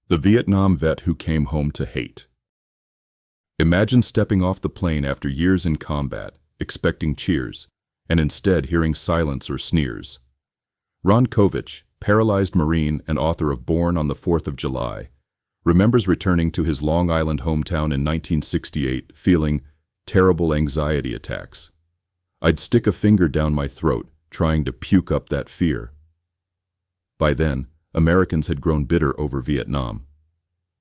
The Vietnam vet who came home to hate. Imagine stepping off the plane after years in combat, expecting cheers, and instead hearing silence or sneers. Ron Kovich, paralyzed Marine and author of Born on the 4th of July, remembers returning to his Long Island hometown in 1968 feeling terrible anxiety attacks. I'd stick a finger down my throat, trying to puke up that fear. By then, Americans had grown bitter over Vietnam.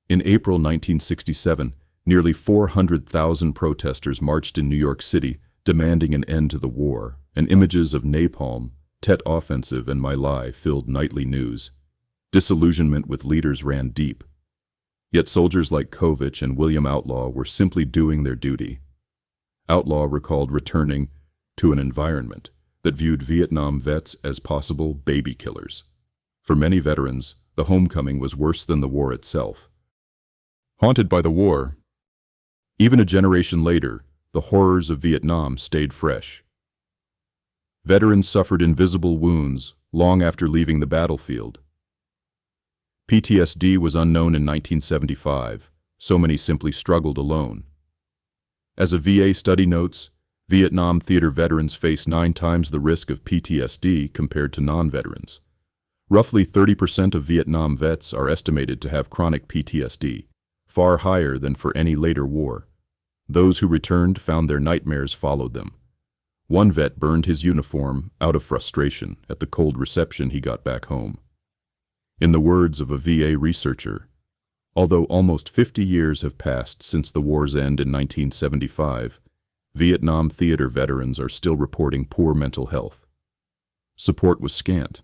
In April 1967, nearly 400,000 protesters marched in New York City demanding an end to the war, and images of napalm, Tet Offensive, and My Lai filled nightly news. Disillusionment with leaders ran deep. Yet soldiers like Kovich and William Outlaw were simply doing their duty. Outlaw recalled returning to an environment that viewed Vietnam vets as possible baby killers. For many veterans, the homecoming was worse than the war itself. Haunted by the war, even a generation later, the horrors of Vietnam stayed fresh. Veterans suffered invisible wounds long after leaving the battlefield. PTSD was unknown in 1975, so many simply struggled alone. As a VA study notes, Vietnam theater veterans face 9 times the risk of PTSD compared to non-veterans. Roughly 30% of Vietnam vets are estimated to have chronic PTSD, far higher than for any later war. Those who returned found their nightmares followed them. One vet burned his uniform out of frustration at the cold reception he got back home. In the words of a VA researcher, although almost 50 years have passed since the war's end in 1975, Vietnam theater veterans are still reporting poor mental health. Support was scant.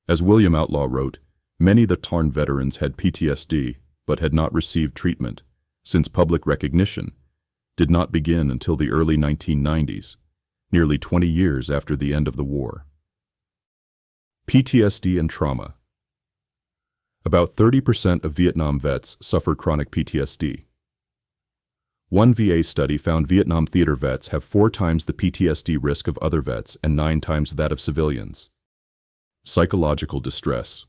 As William Outlaw wrote, many of the Tarn veterans had PTSD but had not received treatment, since public recognition did not begin until the early 1990s, nearly 20 years after the end of the war. PTSD and trauma. About 30% of Vietnam vets suffer chronic PTSD. One VA study found Vietnam theater vets have 4 times the PTSD risk of other vets and 9 times that of civilians. Psychological distress.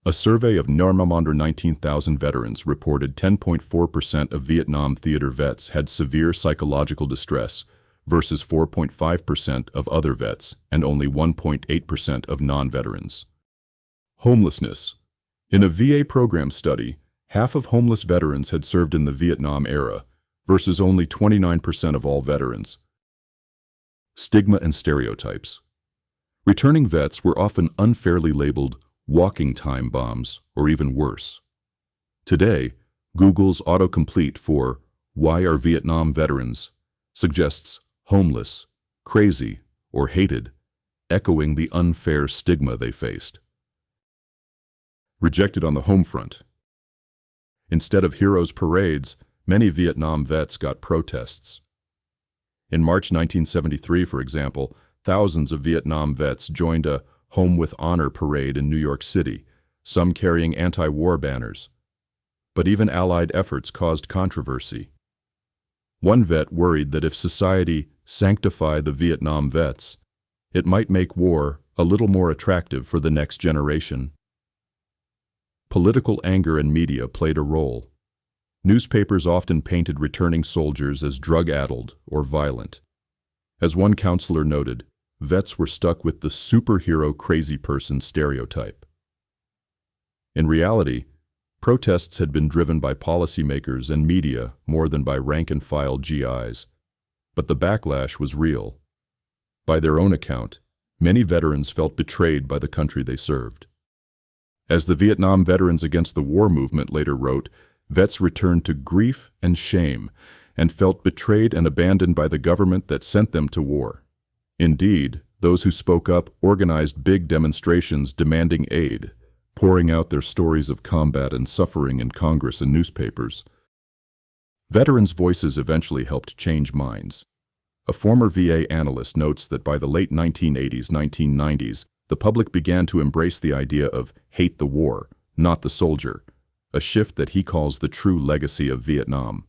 A survey of under 19,000 veterans reported 10.4% of Vietnam theater vets had severe psychological distress versus 4.5% of other vets and only 1.8% of non-veterans. Homelessness. In a VA program study, half of homeless veterans had served in the Vietnam era versus only 29% of all veterans. Stigma and stereotypes. Returning vets were often unfairly labeled walking time bombs, or even worse. Today, Google's autocomplete for "Why are Vietnam veterans?" suggests homeless, crazy, or hated, echoing the unfair stigma they faced. Rejected on the home front. Instead of heroes' parades, many Vietnam vets got protests. In March 1973, for example, thousands of Vietnam vets joined a Home with Honor parade in New York City, some carrying anti-war banners. But even Allied efforts caused controversy. One vet worried that if society sanctified the Vietnam vets, it might make war a little more attractive for the next generation. Political anger and media played a role. Newspapers often painted returning soldiers as drug-addled or violent. As one counselor noted, vets were stuck with the superhero crazy person stereotype. In reality, protests had been driven by policymakers and media more than by rank-and-file GIs. But the backlash was real. By their own account, many veterans felt betrayed by the country they served. As the Vietnam Veterans Against the War movement later wrote, vets returned to grief and shame and felt betrayed and abandoned by the government that sent them to war. Indeed, those who spoke up organized big demonstrations demanding aid, pouring out their stories of combat and suffering in Congress and newspapers. Veterans' voices eventually helped change minds. A former VA analyst notes that by the late 1980s, 1990s, the public began to embrace the idea of hate the war, not the soldier, a shift that he calls the true legacy of Vietnam.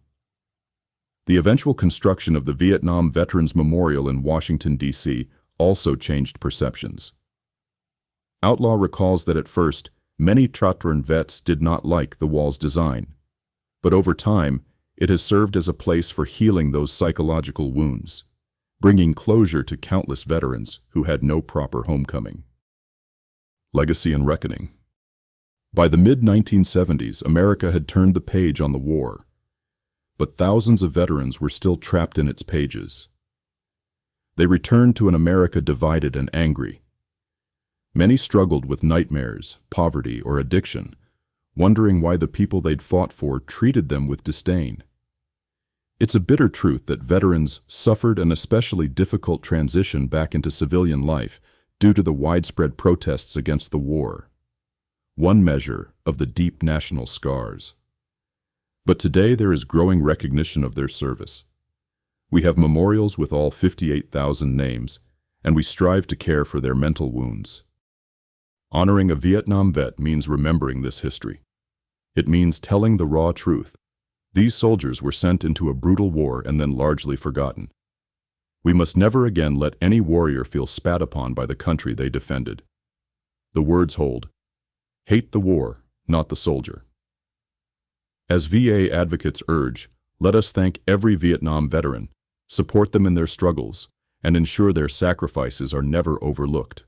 The eventual construction of the Vietnam Veterans Memorial in Washington, D.C. also changed perceptions. Outlaw recalls that at first, Many Chatran vets did not like the wall's design, but over time, it has served as a place for healing those psychological wounds, bringing closure to countless veterans who had no proper homecoming. Legacy and reckoning. By the mid-1970s, America had turned the page on the war, but thousands of veterans were still trapped in its pages. They returned to an America divided and angry. Many struggled with nightmares, poverty, or addiction, wondering why the people they'd fought for treated them with disdain. It's a bitter truth that veterans suffered an especially difficult transition back into civilian life due to the widespread protests against the war, one measure of the deep national scars. But today there is growing recognition of their service. We have memorials with all 58,000 names, and we strive to care for their mental wounds. Honoring a Vietnam vet means remembering this history. It means telling the raw truth. These soldiers were sent into a brutal war and then largely forgotten. We must never again let any warrior feel spat upon by the country they defended. The words hold. Hate the war, not the soldier. As VA advocates urge, let us thank every Vietnam veteran, support them in their struggles, and ensure their sacrifices are never overlooked.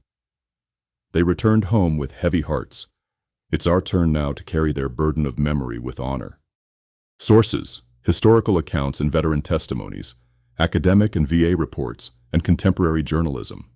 They returned home with heavy hearts. It's our turn now to carry their burden of memory with honor. Sources: historical accounts and veteran testimonies, academic and VA reports, and contemporary journalism.